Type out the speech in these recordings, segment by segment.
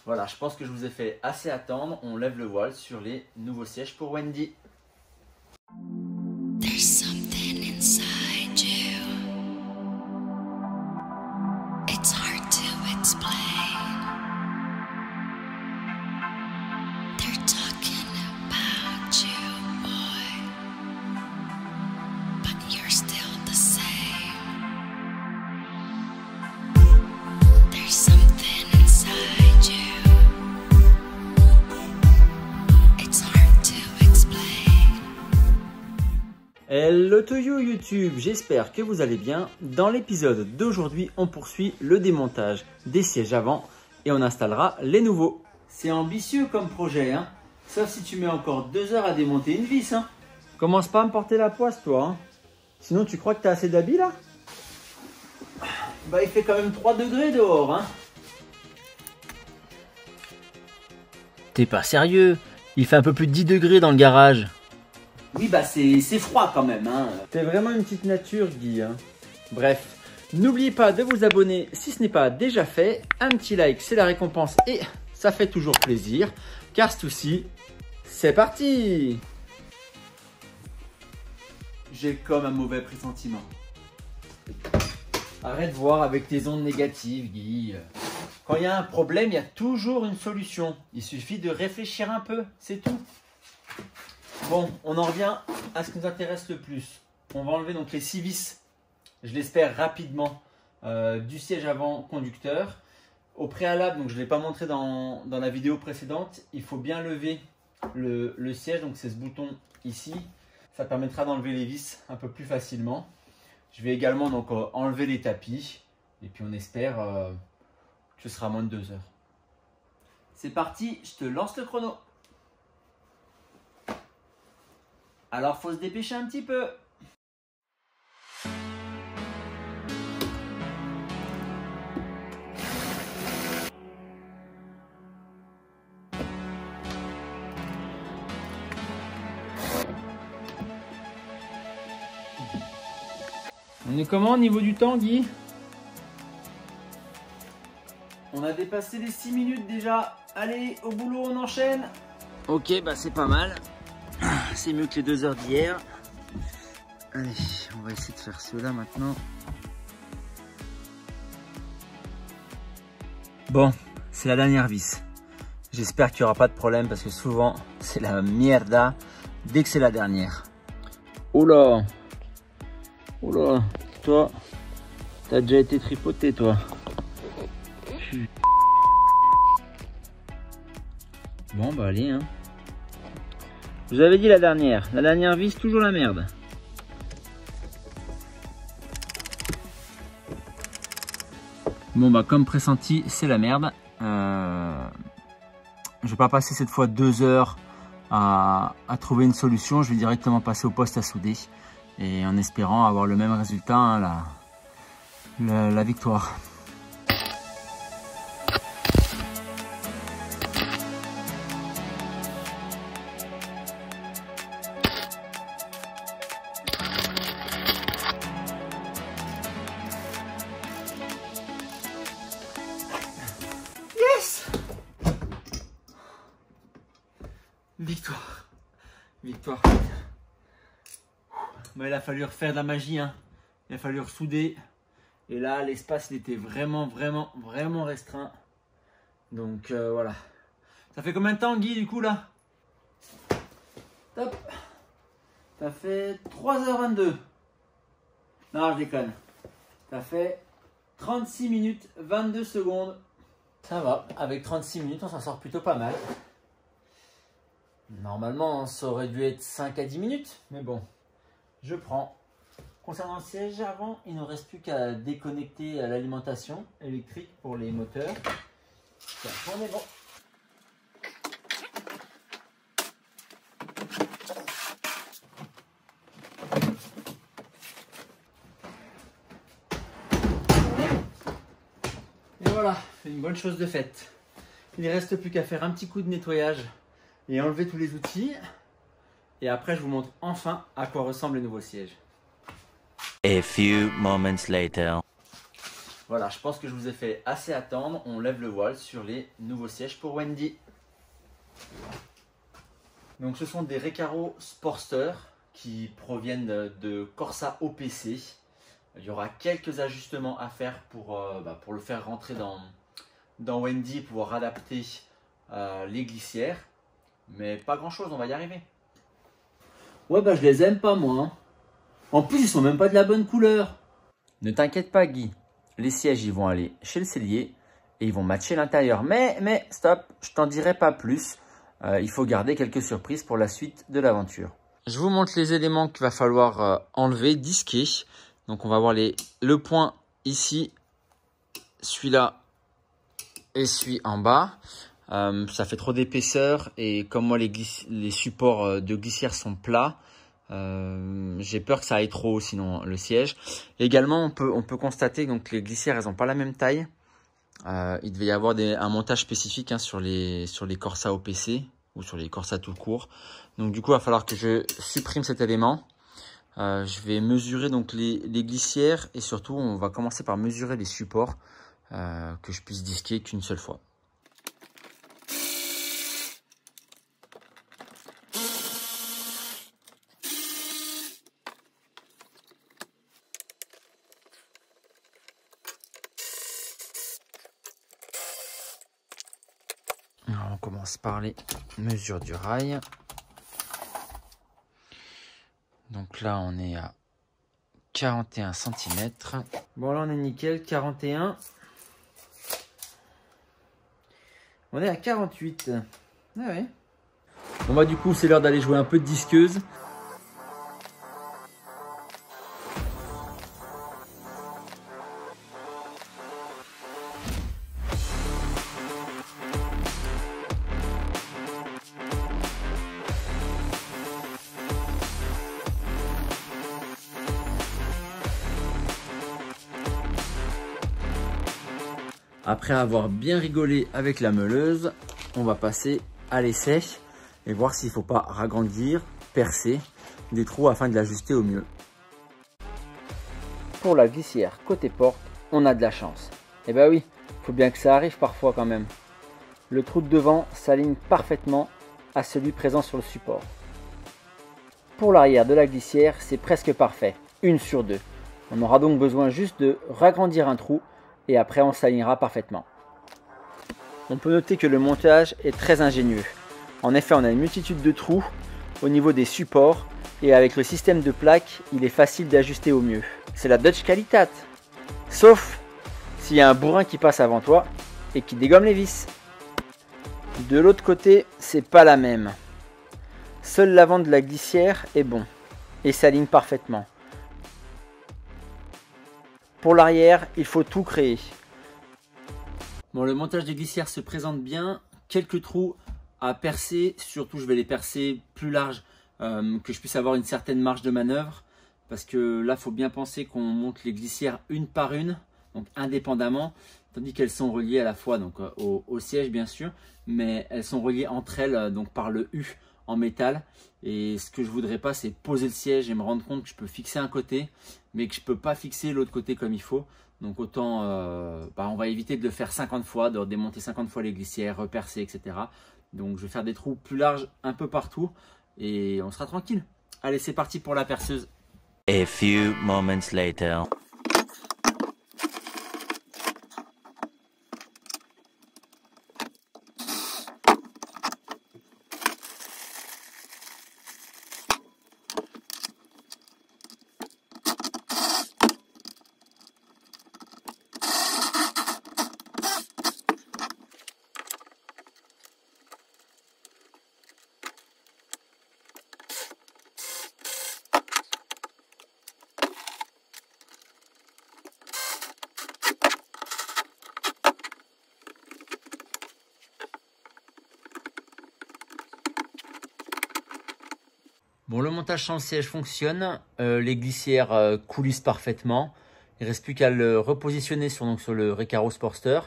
Voilà, je pense que je vous ai fait assez attendre. On lève le voile sur les nouveaux sièges pour Wendy. There's something inside you. It's hard to explain. They're talking about you, boy. But you're still the same. There's something inside you. It's hard to explain. Hello to you YouTube, j'espère que vous allez bien. Dans l'épisode d'aujourd'hui, on poursuit le démontage des sièges avant et on installera les nouveaux. C'est ambitieux comme projet, hein. Sauf si tu mets encore 2 heures à démonter une vis, hein. Commence pas à me porter la poisse, toi, hein. Sinon, tu crois que t'as assez d'habits, là? Bah, il fait quand même 3 degrés dehors, hein. T'es pas sérieux? Il fait un peu plus de 10 degrés dans le garage. Oui, bah c'est froid quand même, hein. T'es vraiment une petite nature, Guy, hein. Bref, n'oubliez pas de vous abonner si ce n'est pas déjà fait. Un petit like, c'est la récompense et ça fait toujours plaisir. Car ce coup-ci, c'est parti! J'ai comme un mauvais pressentiment. Arrête de voir avec tes ondes négatives, Guy. Quand il y a un problème, il y a toujours une solution. Il suffit de réfléchir un peu, c'est tout. Bon, on en revient à ce qui nous intéresse le plus. On va enlever donc les 6 vis, je l'espère rapidement, du siège avant conducteur. Au préalable, donc je ne l'ai pas montré dans la vidéo précédente, il faut bien lever le siège, donc c'est ce bouton ici. Ça permettra d'enlever les vis un peu plus facilement. Je vais également donc enlever les tapis et puis on espère que ce sera moins de 2 heures. C'est parti, je te lance le chrono. Alors faut se dépêcher un petit peu. On est comment au niveau du temps, Guy? On a dépassé les 6 minutes déjà. Allez, au boulot, on enchaîne. Ok, bah c'est pas mal. C'est mieux que les 2 heures d'hier. Allez, on va essayer de faire cela maintenant. Bon, c'est la dernière vis. J'espère qu'il n'y aura pas de problème parce que souvent c'est la mierda dès que c'est la dernière. Oula! Oula! Toi, t'as déjà été tripoté, toi. Bon, bah allez, hein. Je vous avais dit la dernière vis, toujours la merde. Bon bah comme pressenti, c'est la merde. Je vais pas passer cette fois 2 heures à trouver une solution. Je vais directement passer au poste à souder. Et en espérant avoir le même résultat, hein, la victoire. Victoire. Victoire. Bon, il a fallu refaire de la magie, hein. Il a fallu ressouder. Et là, l'espace, il était vraiment restreint. Donc, voilà. Ça fait combien de temps, Guy, du coup, là? Top. Ça fait 3h22. Non, je déconne. Ça fait 36 minutes, 22 secondes. Ça va. Avec 36 minutes, on s'en sort plutôt pas mal. Normalement, ça aurait dû être 5 à 10 minutes, mais bon, je prends. Concernant le siège avant, il ne reste plus qu'à déconnecter l'alimentation électrique pour les moteurs. On est bon. Et voilà, c'est une bonne chose de faite. Il ne reste plus qu'à faire un petit coup de nettoyage et enlever tous les outils. Et après, je vous montre enfin à quoi ressemble le nouveau siège. A few moments later. Voilà, je pense que je vous ai fait assez attendre. On lève le voile sur les nouveaux sièges pour Wendy. Donc ce sont des Recaro Sportster qui proviennent de Corsa OPC. Il y aura quelques ajustements à faire pour le faire rentrer dans Wendy, pouvoir adapter les glissières. Mais pas grand chose, on va y arriver. Ouais, je les aime pas moi. Hein. En plus, ils sont même pas de la bonne couleur. Ne t'inquiète pas, Guy. Les sièges, ils vont aller chez le sellier et ils vont matcher l'intérieur. Mais stop, je t'en dirai pas plus. Il faut garder quelques surprises pour la suite de l'aventure. Je vous montre les éléments qu'il va falloir enlever, disquer. Donc, on va voir le point ici, celui-là et celui en bas. Ça fait trop d'épaisseur et comme moi les supports de glissière sont plats, j'ai peur que ça aille trop haut sinon le siège. Également on peut constater donc les glissières elles n'ont pas la même taille. Il devait y avoir un montage spécifique hein, sur les Corsa OPC ou sur les Corsa tout court. Donc du coup il va falloir que je supprime cet élément. Je vais mesurer donc les glissières et surtout on va commencer par mesurer les supports que je puisse disquer qu'une seule fois. Alors, on commence par les mesures du rail. Donc là, on est à 41 cm. Bon, là, on est nickel, 41. On est à 48. Ah ouais. Bon, du coup, c'est l'heure d'aller jouer un peu de disqueuse. Après avoir bien rigolé avec la meuleuse, on va passer à l'essai et voir s'il ne faut pas ragrandir, percer des trous afin de l'ajuster au mieux. Pour la glissière côté porte, on a de la chance. Eh ben oui, il faut bien que ça arrive parfois quand même. Le trou de devant s'aligne parfaitement à celui présent sur le support. Pour l'arrière de la glissière, c'est presque parfait, 1 sur 2. On aura donc besoin juste de ragrandir un trou et après on s'alignera parfaitement. On peut noter que le montage est très ingénieux. En effet, on a une multitude de trous au niveau des supports et avec le système de plaques, il est facile d'ajuster au mieux. C'est la Dutch Qualitat. Sauf s'il y a un bourrin qui passe avant toi et qui dégomme les vis. De l'autre côté, c'est pas la même. Seul l'avant de la glissière est bon et s'aligne parfaitement. Pour l'arrière, il faut tout créer. Bon, le montage des glissières se présente bien. Quelques trous à percer. Surtout, je vais les percer plus larges, que je puisse avoir une certaine marge de manœuvre. Parce que là, il faut bien penser qu'on monte les glissières une par une, donc indépendamment. Tandis qu'elles sont reliées à la fois donc, au siège, bien sûr. Mais elles sont reliées entre elles donc, par le U en métal. Et ce que je voudrais pas, c'est poser le siège et me rendre compte que je peux fixer un côté, mais que je peux pas fixer l'autre côté comme il faut. Donc autant, on va éviter de le faire 50 fois, de démonter 50 fois les glissières, repercer, etc. Donc je vais faire des trous plus larges un peu partout et on sera tranquille. Allez, c'est parti pour la perceuse. A few moments later. Bon, le montage sans le siège fonctionne, les glissières coulissent parfaitement. Il ne reste plus qu'à le repositionner sur le Recaro Sportster,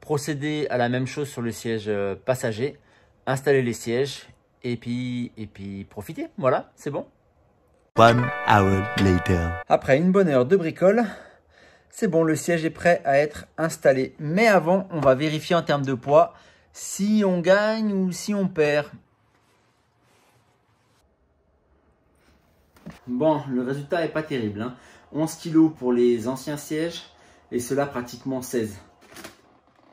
procéder à la même chose sur le siège passager, installer les sièges et puis profiter. Voilà, c'est bon. 1 hour later. Après une bonne heure de bricole, C'est bon, le siège est prêt à être installé. Mais avant, on va vérifier en termes de poids si on gagne ou si on perd. Bon, le résultat n'est pas terrible, hein. 11 kg pour les anciens sièges et ceux-là pratiquement 16.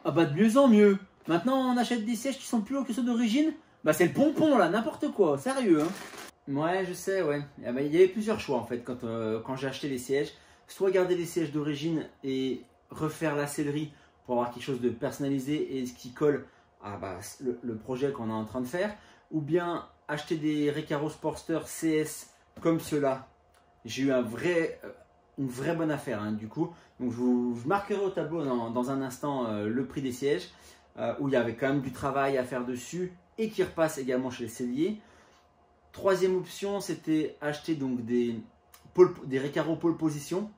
Ah bah de mieux en mieux. Maintenant, on achète des sièges qui sont plus hauts que ceux d'origine. Bah c'est le pompon là, n'importe quoi, sérieux, hein. Ouais, je sais, ouais. Ah bah, il y avait plusieurs choix en fait quand j'ai acheté les sièges. Soit garder les sièges d'origine et refaire la sellerie pour avoir quelque chose de personnalisé et ce qui colle à le projet qu'on est en train de faire. Ou bien acheter des Recaro Sportster CS comme ceux-là. J'ai eu une vraie bonne affaire, hein, du coup. Donc je marquerai au tableau dans un instant le prix des sièges où il y avait quand même du travail à faire dessus et qui repasse également chez les selliers. Troisième option, c'était acheter donc des Recaro pole position.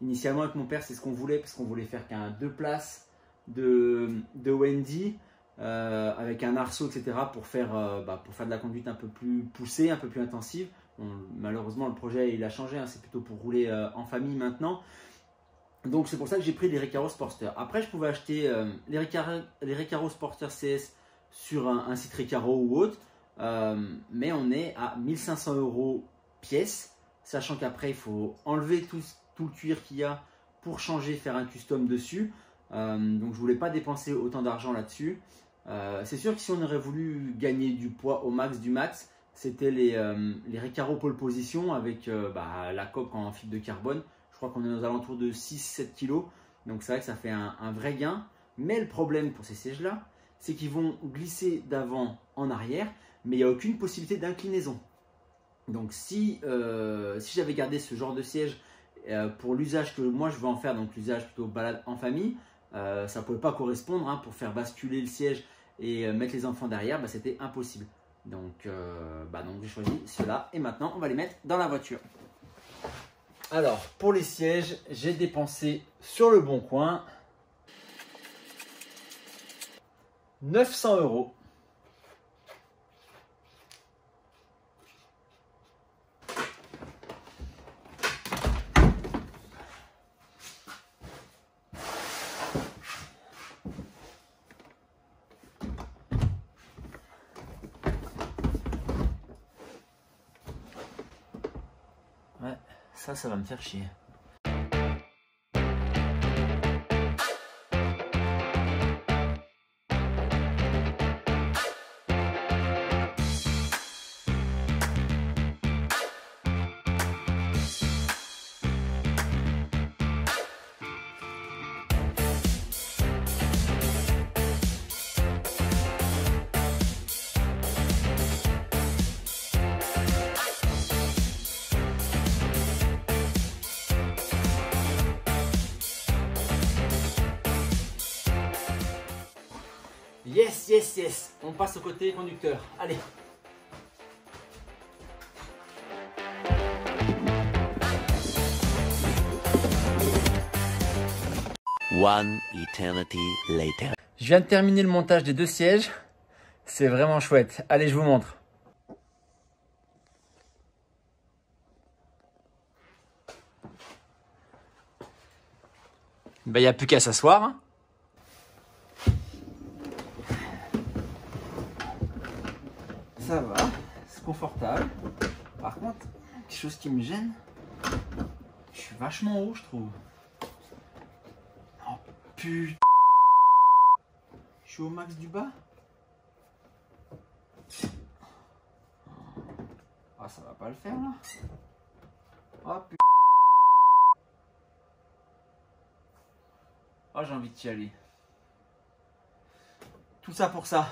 Initialement avec mon père, c'est ce qu'on voulait parce qu'on voulait faire qu'un 2 places de Wendy avec un arceau, etc. pour faire de la conduite un peu plus poussée, un peu plus intensive. Bon, malheureusement, le projet il a changé, hein, c'est plutôt pour rouler en famille maintenant. Donc c'est pour ça que j'ai pris les Recaro Sportster. Après, je pouvais acheter les Recaro Sportster CS sur un site Recaro ou autre. Mais on est à 1500 € pièce, sachant qu'après il faut enlever tout le cuir qu'il y a pour changer, faire un custom dessus. Donc je voulais pas dépenser autant d'argent là-dessus. C'est sûr que si on aurait voulu gagner du poids au max du max, c'était les Recaro pole position avec la coque en fibre de carbone. Je crois qu'on est aux alentours de 6-7 kg. Donc c'est vrai que ça fait un vrai gain. Mais le problème pour ces sièges là, c'est qu'ils vont glisser d'avant en arrière, mais il n'y a aucune possibilité d'inclinaison. Donc si j'avais gardé ce genre de siège pour l'usage que moi je veux en faire, donc l'usage plutôt balade en famille, ça ne pouvait pas correspondre, hein, pour faire basculer le siège et mettre les enfants derrière, c'était impossible. Donc j'ai choisi ceux-là et maintenant on va les mettre dans la voiture. Alors pour les sièges, j'ai dépensé sur le bon coin 900 €. Ouais, ça va me faire chier. Yes, yes, yes. On passe au côté conducteur. Allez. One eternity later. Je viens de terminer le montage des deux sièges. C'est vraiment chouette. Allez, je vous montre. Il n'y a plus qu'à s'asseoir, hein. Ça va, c'est confortable. Par contre, quelque chose qui me gêne, je suis vachement haut, je trouve. Oh putain, je suis au max du bas. Ah, ça va pas le faire là. Oh putain. Oh, j'ai envie d'y aller. Tout ça pour ça.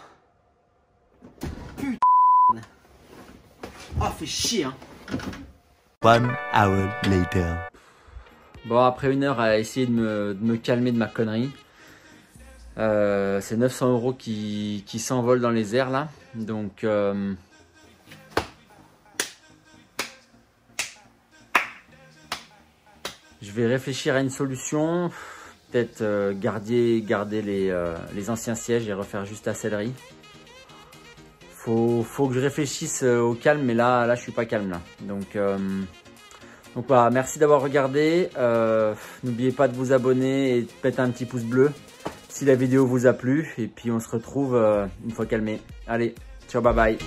Putain. Oh, fait chier, hein. 1 hour later. Bon, après une heure à essayer de me calmer de ma connerie, c'est 900 € qui s'envolent dans les airs là. Donc, je vais réfléchir à une solution. Peut-être garder les anciens sièges et refaire juste la sellerie. Faut que je réfléchisse au calme, mais là je suis pas calme là. Donc Donc voilà, merci d'avoir regardé. N'oubliez pas de vous abonner et de mettre un petit pouce bleu si la vidéo vous a plu. Et puis on se retrouve une fois calmé. Allez, ciao, bye bye.